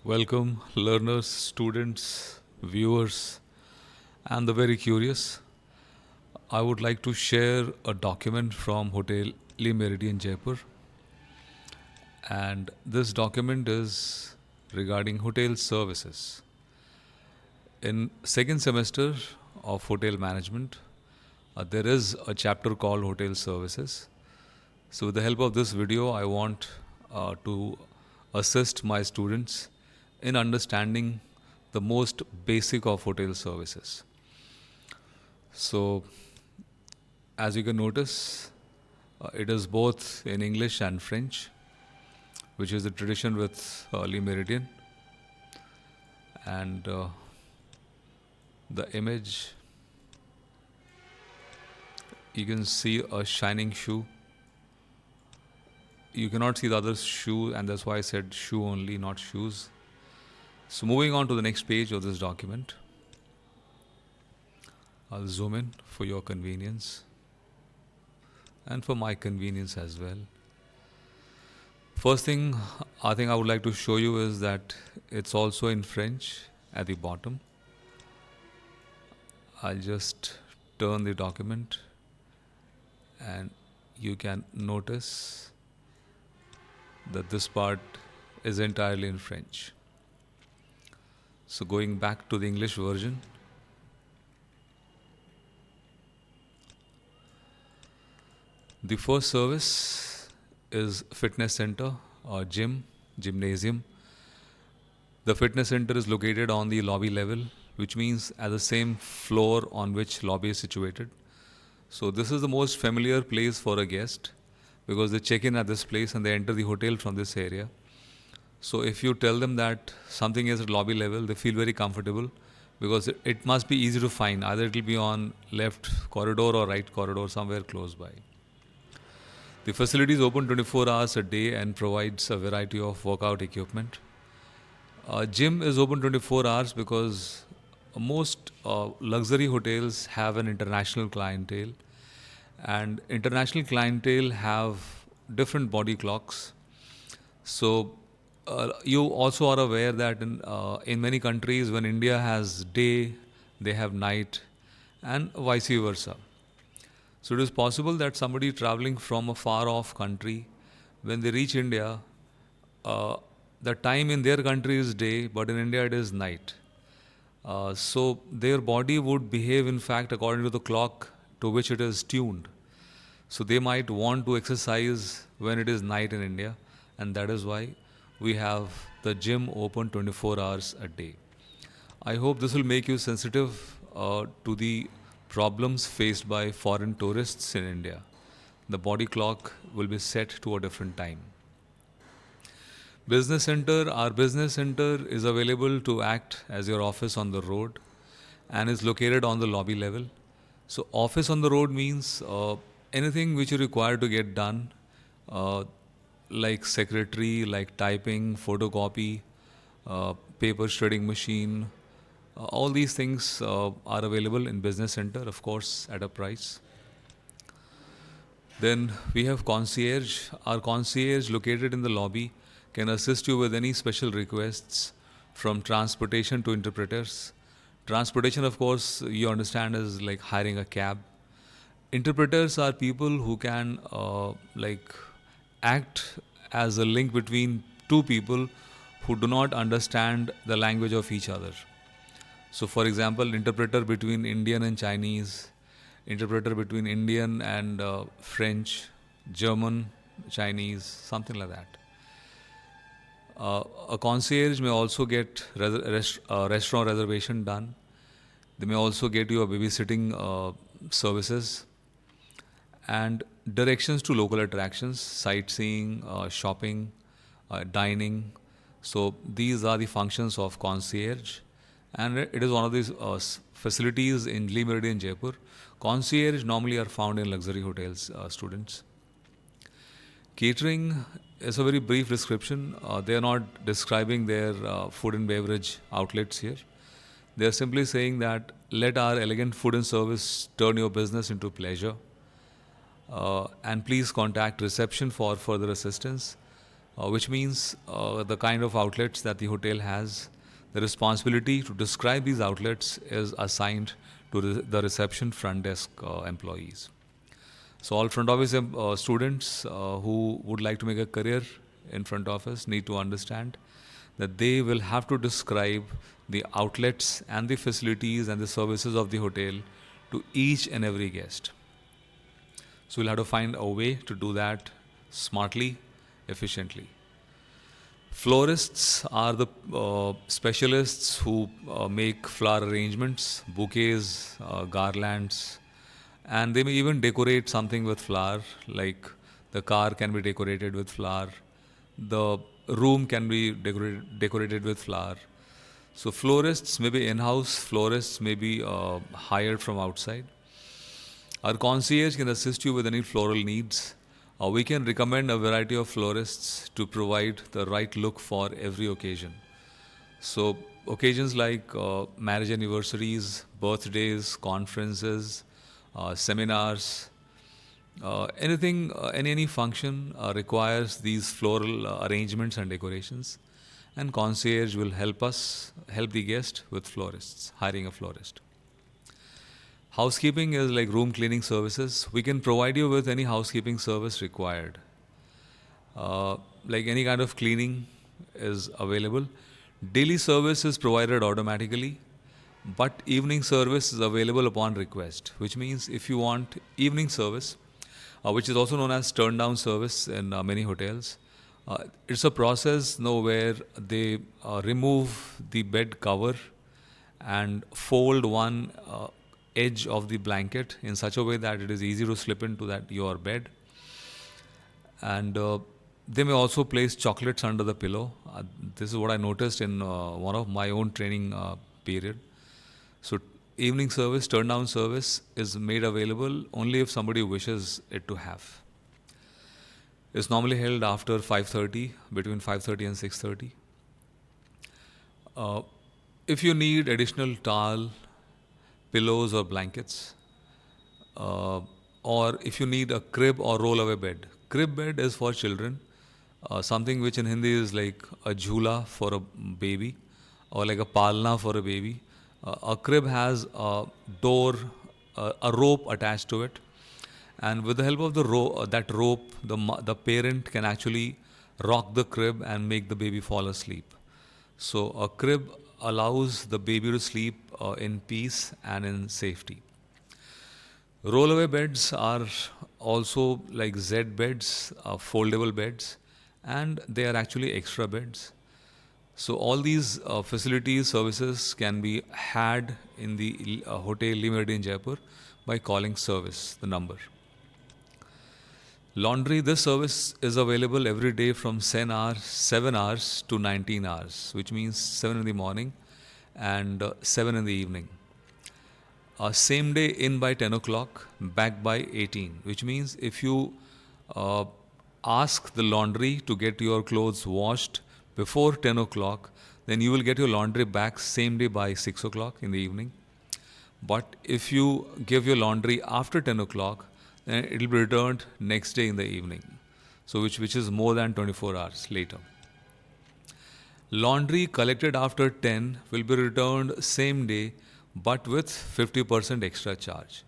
Welcome, learners, students, viewers, and the very curious. I would like to share a document from Hotel Le Méridien Jaipur, and this document is regarding hotel services. In second semester of hotel management, there is a chapter called Hotel Services. So, with the help of this video, I want to assist my students in understanding the most basic of hotel services. So, as you can notice, it is both in English and French, which is the tradition with Le Méridien. And the image, you can see a shining shoe. You cannot see the other shoe, and that's why I said shoe only, not shoes. So, moving on to the next page of this document, I'll zoom in for your convenience and for my convenience as well. First thing I think I would like to show you is that it's also in French at the bottom. I'll just turn the document and you can notice that this part is entirely in French. So, going back to the English version, the first service is fitness center or gymnasium. The fitness center is located on the lobby level, which means at the same floor on which lobby is situated. So, this is the most familiar place for a guest because they check in at this place and they enter the hotel from this area. So, if you tell them that something is at lobby level, they feel very comfortable because it must be easy to find. Either it will be on left corridor or right corridor, somewhere close by. The facility is open 24 hours a day and provides a variety of workout equipment. Gym is open 24 hours because most luxury hotels have an international clientele, and international clientele have different body clocks. So, you also are aware that in many countries, when India has day, they have night, and vice versa. So, it is possible that somebody traveling from a far off country, when they reach India, the time in their country is day, but in India it is night. So, their body would behave, in fact, according to the clock to which it is tuned. So, they might want to exercise when it is night in India, and that is why we have the gym open 24 hours a day. I hope this will make you sensitive to the problems faced by foreign tourists in India. The body clock will be set to a different time. Business center, our business center is available to act as your office on the road and is located on the lobby level. So, office on the road means anything which you require to get done, uh, like secretary, like typing, photocopy, paper shredding machine. All these things are available in business center, of course, at a price. Then we have concierge. Our concierge, located in the lobby, can assist you with any special requests, from transportation to interpreters. Transportation, of course, you understand, is like hiring a cab. Interpreters are people who can act as a link between two people who do not understand the language of each other. So, for example, interpreter between Indian and Chinese, interpreter between Indian and French, German, Chinese, something like that. A concierge may also get restaurant reservation done. They may also get you a babysitting services and directions to local attractions, sightseeing, shopping, dining. So these are the functions of concierge, and it is one of these facilities in Le Méridien Jaipur. Concierge normally are found in luxury hotels, students. Catering is a very brief description. They are not describing their food and beverage outlets here. They are simply saying that let our elegant food and service turn your business into pleasure. And please contact reception for further assistance. which means the kind of outlets that the hotel has. The responsibility to describe these outlets is assigned to the reception front desk employees. So all front office students who would like to make a career in front office need to understand that they will have to describe the outlets and the facilities and the services of the hotel to each and every guest. So we'll have to find a way to do that smartly, efficiently. Florists are the specialists who make flower arrangements, bouquets, garlands, and they may even decorate something with flower, like the car can be decorated with flower, the room can be decorated with flower. So florists may be in-house, florists may be hired from outside. Our concierge can assist you with any floral needs. We can recommend a variety of florists to provide the right look for every occasion. So, occasions like marriage anniversaries, birthdays, conferences, seminars, any function requires these floral arrangements and decorations, and concierge will help the guest with florists, hiring a florist. Housekeeping is like room cleaning services. We can provide you with any housekeeping service required. Like any kind of cleaning is available. Daily service is provided automatically, but evening service is available upon request, which means if you want evening service, which is also known as turn down service in many hotels, it's a process where they remove the bed cover and fold one edge of the blanket in such a way that it is easy to slip into that your bed, and they may also place chocolates under the pillow. This is what I noticed in one of my own training period. So evening service, turn down service is made available only if somebody wishes it to have. It's normally held after 5:30, between 5:30 and 6:30. If you need additional towel, pillows or blankets, or if you need a crib or roll-away bed. Crib bed is for children, something which in Hindi is like a jhula for a baby, or like a palna for a baby. A crib has a door, a rope attached to it, and with the help of that rope, the parent can actually rock the crib and make the baby fall asleep. So a crib allows the baby to sleep in peace and in safety. Rollaway beds are also like Z beds, foldable beds, and they are actually extra beds. So all these facilities, services can be had in the Hotel Le Méridien Jaipur by calling service, the number. Laundry, this service is available every day from 7 hours to 19 hours, which means 7 in the morning and 7 in the evening. Same day in by 10 o'clock, back by 18, which means if you ask the laundry to get your clothes washed before 10 o'clock, then you will get your laundry back same day by 6 o'clock in the evening. But if you give your laundry after 10 o'clock, then it will be returned next day in the evening. So which is more than 24 hours later. Laundry collected after 10 will be returned same day but with 50% extra charge.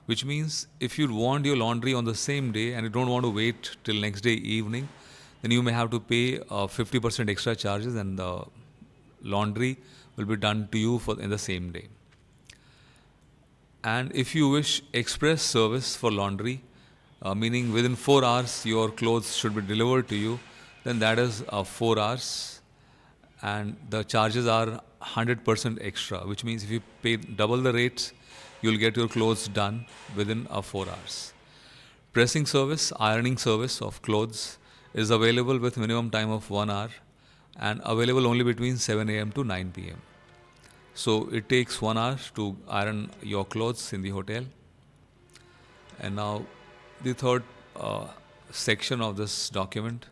Which means if you want your laundry on the same day and you don't want to wait till next day evening, then you may have to pay 50% extra charges and the laundry will be done to you in the same day. And if you wish express service for laundry, meaning within 4 hours your clothes should be delivered to you, then that is 4 hours and the charges are 100% extra, which means if you pay double the rates, you'll get your clothes done within 4 hours. Pressing service, ironing service of clothes is available with minimum time of 1 hour and available only between 7 a.m. to 9 p.m. So it takes 1 hour to iron your clothes in the hotel. And now the third section of this document.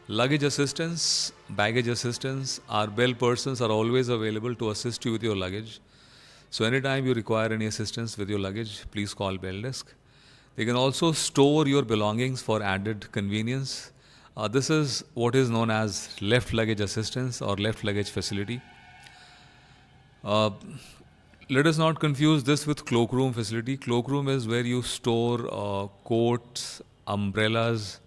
Luggage assistance, baggage assistance, our bell persons are always available to assist you with your luggage. So anytime you require any assistance with your luggage, please call bell desk. They can also store your belongings for added convenience. This is what is known as left luggage assistance or left luggage facility. Uh, Let us not confuse this with cloakroom facility. Cloakroom is where you store coats, umbrellas,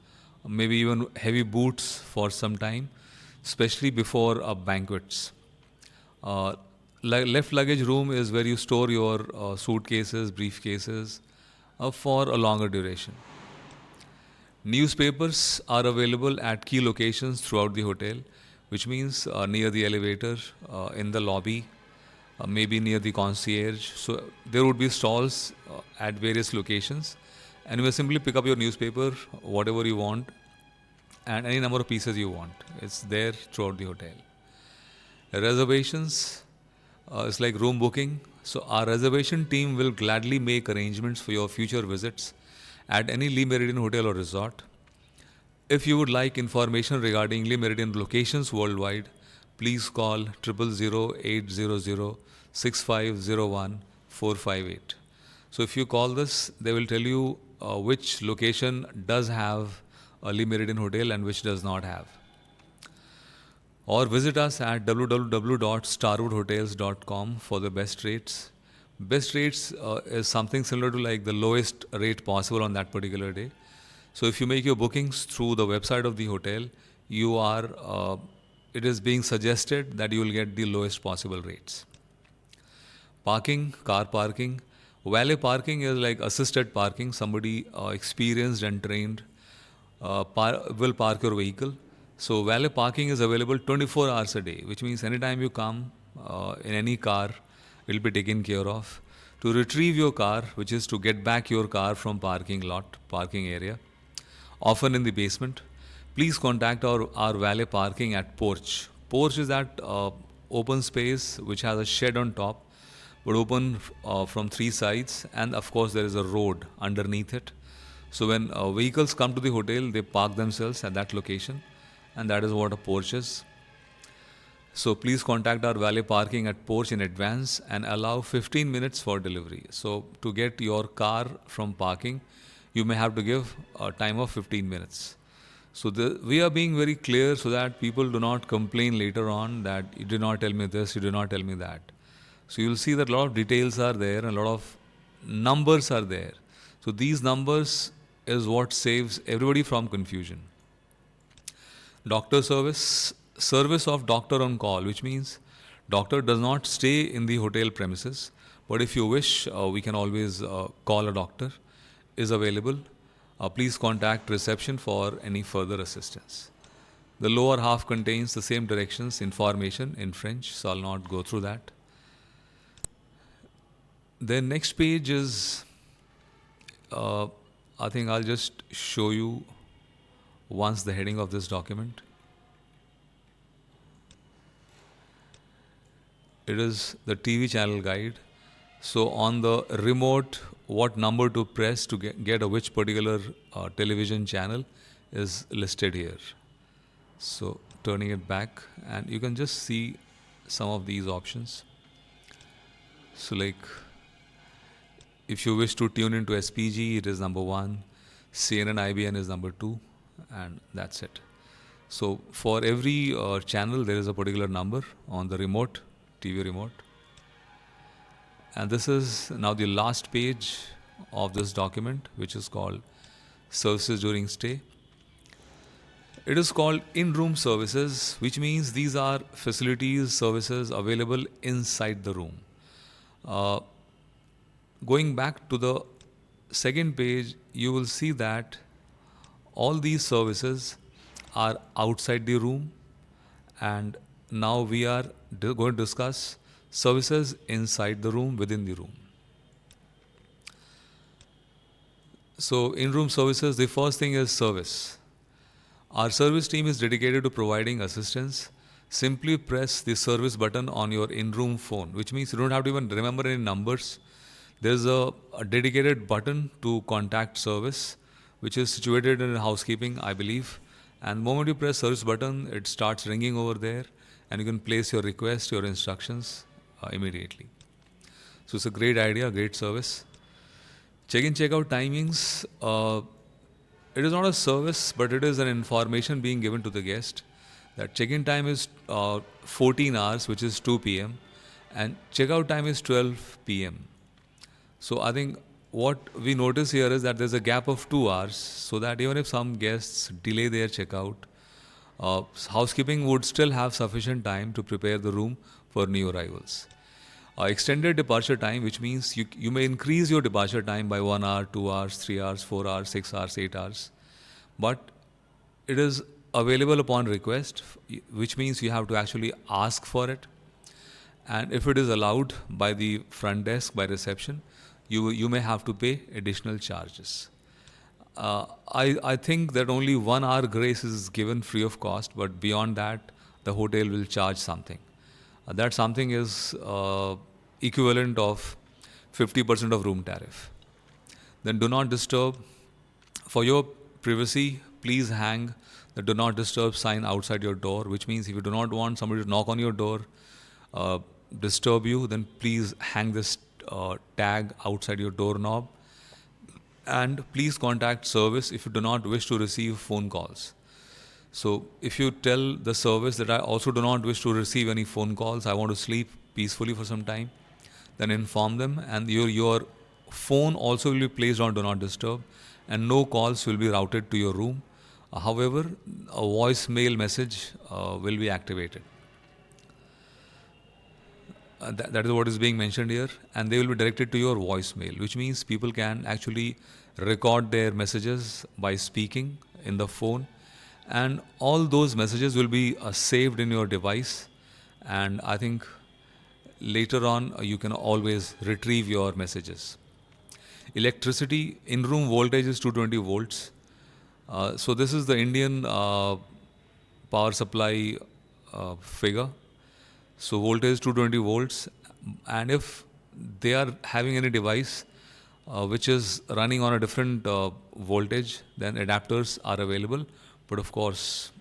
maybe even heavy boots for some time, especially before banquets. Uh, Left luggage room is where you store your suitcases, briefcases for a longer duration. Newspapers are available at key locations throughout the hotel, which means near the elevator, in the lobby, maybe near the concierge. So there would be stalls at various locations, and you will simply pick up your newspaper, whatever you want, and any number of pieces you want. It's there throughout the hotel. Reservations is like room booking. So our reservation team will gladly make arrangements for your future visits at any Lee Meridian hotel or resort. If you would like information regarding Lee Meridian locations worldwide, please call 000-800-6501458. So if you call this, they will tell you which location does have a Lee Meridian hotel and which does not have. Or visit us at www.starwoodhotels.com for the best rates. Best rates is something similar to like the lowest rate possible on that particular day. So if you make your bookings through the website of the hotel, it is being suggested that you will get the lowest possible rates. Parking, car parking. Valet parking is like assisted parking. Somebody experienced and trained will park your vehicle. So valet parking is available 24 hours a day, which means anytime you come in any car, it will be taken care of. To retrieve your car, which is to get back your car from parking area, often in the basement, please contact our valet parking at porch. Porch is that open space which has a shed on top, but open from three sides, and of course there is a road underneath it. So when vehicles come to the hotel, they park themselves at that location, and that is what a porch is. So please contact our valet parking at porch in advance and allow 15 minutes for delivery. So to get your car from parking, you may have to give a time of 15 minutes. So we are being very clear so that people do not complain later on that you did not tell me this, you did not tell me that. So you'll see that a lot of details are there and a lot of numbers are there. So these numbers is what saves everybody from confusion. Doctor service of doctor on call, which means doctor does not stay in the hotel premises, but if you wish, we can always call a doctor, is available. Please contact reception for any further assistance. The lower half contains the same directions, information in French, so I'll not go through that. The next page is, I think I'll just show you once the heading of this document. It is the TV channel guide. So on the remote, what number to press to get a which particular television channel is listed here. So turning it back, and you can just see some of these options. So like, if you wish to tune into SPG, it is number 1, CNN IBN is number 2, and that's it. So for every channel, there is a particular number on the remote, TV remote. And this is now the last page of this document, which is called Services During Stay. It is called in-room services, which means these are facilities, services available inside the room. Going back to the second page, you will see that all these services are outside the room, and now we are going to discuss services inside the room, within the room. So in-room services, the first thing is service. Our service team is dedicated to providing assistance. Simply press the service button on your in-room phone, which means you don't have to even remember any numbers. There's a dedicated button to contact service, which is situated in housekeeping, I believe. And the moment you press service button, it starts ringing over there, and you can place your request, your instructions immediately. So it's a great idea, great service. Check-in, check-out timings. it is not a service, but it is an information being given to the guest that check-in time is 14 hours, which is 2 p.m., and checkout time is 12 p.m. So I think what we notice here is that there's a gap of 2 hours, so that even if some guests delay their checkout, housekeeping would still have sufficient time to prepare the room for new arrivals. Extended departure time, which means you may increase your departure time by 1 hour, 2 hours, 3 hours, 4 hours, 6 hours, 8 hours, but it is available upon request, which means you have to actually ask for it. And if it is allowed by the front desk, by reception, you may have to pay additional charges. I think that only 1 hour grace is given free of cost, but beyond that, the hotel will charge something. That something is equivalent of 50% of room tariff. Then do not disturb. For your privacy, please hang the do not disturb sign outside your door, which means if you do not want somebody to knock on your door, disturb you, then please hang this tag outside your doorknob. And please contact service if you do not wish to receive phone calls. So if you tell the service that I also do not wish to receive any phone calls, I want to sleep peacefully for some time, then inform them, and your phone also will be placed on do not disturb, and no calls will be routed to your room. However, a voicemail message will be activated. That is what is being mentioned here, and they will be directed to your voicemail, which means people can actually record their messages by speaking in the phone, and all those messages will be saved in your device. And I think later on you can always retrieve your messages. Electricity in room voltage is 220 volts. So this is the Indian power supply figure. So voltage 220 volts, and if they are having any device which is running on a different voltage, then adapters are available, but of course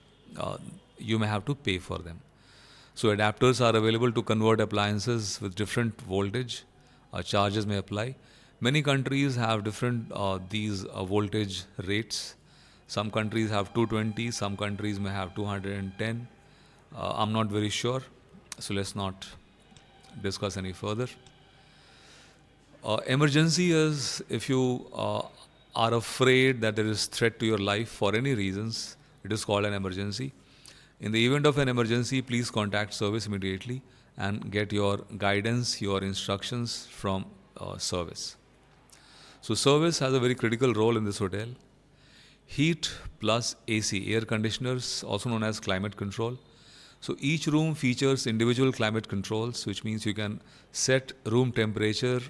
you may have to pay for them. So adapters are available to convert appliances with different voltage. Charges may apply. Many countries have different these voltage rates. Some countries have 220, some countries may have 210. I'm not very sure, so let's not discuss any further. Emergency is if you are afraid that there is threat to your life for any reasons, it is called an emergency. In the event of an emergency, please contact service immediately and get your guidance, your instructions from service. So service has a very critical role in this hotel. Heat plus AC, air conditioners, also known as climate control. So each room features individual climate controls, which means you can set room temperature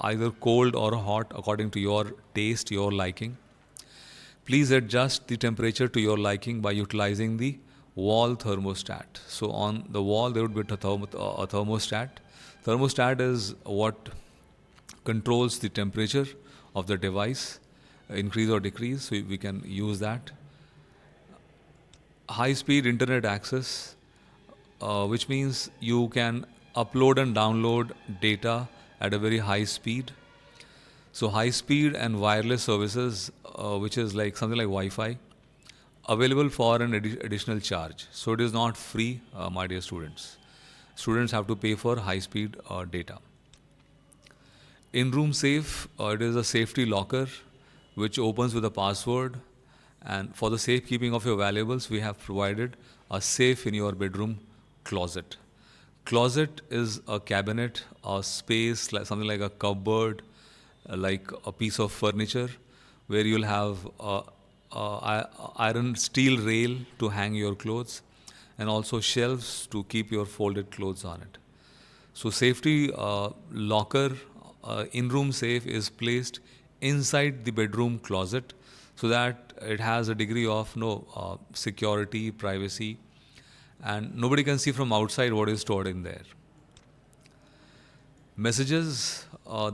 either cold or hot according to your taste, your liking. Please adjust the temperature to your liking by utilizing the wall thermostat. So on the wall there would be a thermostat. Thermostat is what controls the temperature of the device, increase or decrease, so we can use that. High speed internet access, which means you can upload and download data at a very high speed. So high speed and wireless services, which is like something like Wi-Fi, available for an additional charge. So it is not free, my dear students. Students have to pay for high speed data. In-room safe, it is a safety locker which opens with a password, and for the safekeeping of your valuables, we have provided a safe in your bedroom closet. Closet is a cabinet, a space, like something like a cupboard, like a piece of furniture, where you'll have iron steel rail to hang your clothes, and also shelves to keep your folded clothes on it. So safety locker, in-room safe is placed inside the bedroom closet, so that it has a degree of security, privacy, and nobody can see from outside what is stored in there. Messages,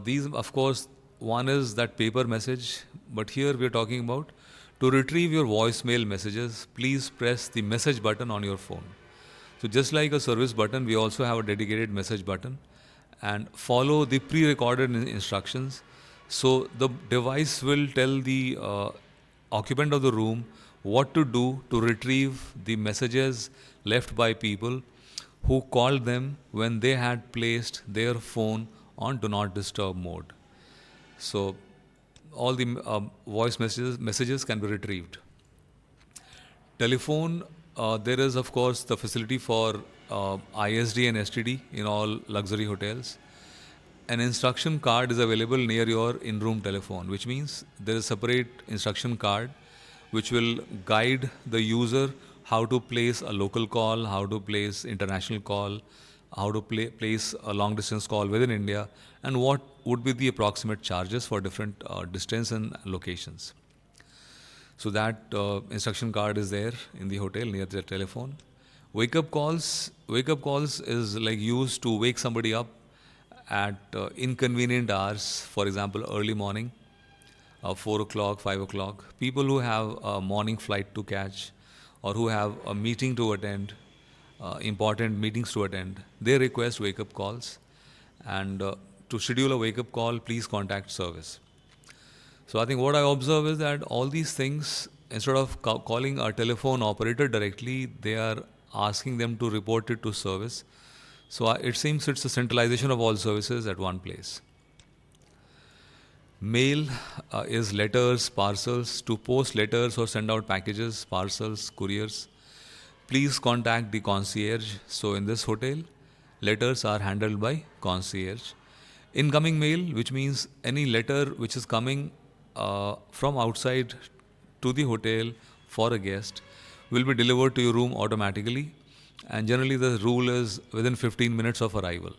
these of course, one is that paper message, but here we are talking about to retrieve your voicemail messages, please press the message button on your phone. So just like a service button, we also have a dedicated message button, and follow the pre-recorded instructions. So the device will tell the occupant of the room what to do to retrieve the messages left by people who called them when they had placed their phone on do not disturb mode. So all the voice messages can be retrieved. Telephone, there is of course the facility for ISD and STD in all luxury hotels. An instruction card is available near your in-room telephone, which means there is a separate instruction card which will guide the user how to place a local call, how to place international call, how to place a long distance call within India, and what would be the approximate charges for different distance and locations. So that instruction card is there in the hotel near the telephone. Wake up calls is like used to wake somebody up at inconvenient hours. For example, early morning, 4 o'clock, 5 o'clock. People who have a morning flight to catch, or who have a meeting to attend, important meetings to attend, they request wake up calls. And to schedule a wake up call, please contact service. So I think what I observe is that all these things, instead of calling a telephone operator directly, they are asking them to report it to service. So it seems it's a centralization of all services at one place. Mail is letters, parcels. To post letters or send out packages, parcels, couriers, please contact the concierge. So in this hotel, letters are handled by concierge. Incoming mail, which means any letter which is coming from outside to the hotel for a guest, will be delivered to your room automatically. And generally the rule is within 15 minutes of arrival.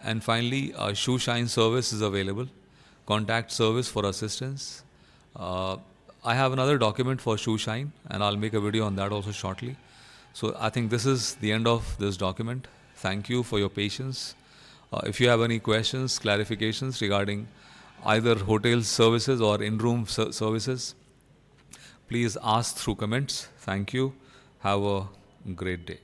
And finally, shoe shine service is available. Contact service for assistance. I have another document for shoe shine, and I'll make a video on that also shortly. So I think this is the end of this document. Thank you for your patience. If you have any questions, clarifications regarding either hotel services or in-room services, please ask through comments. Thank you. Have a great day.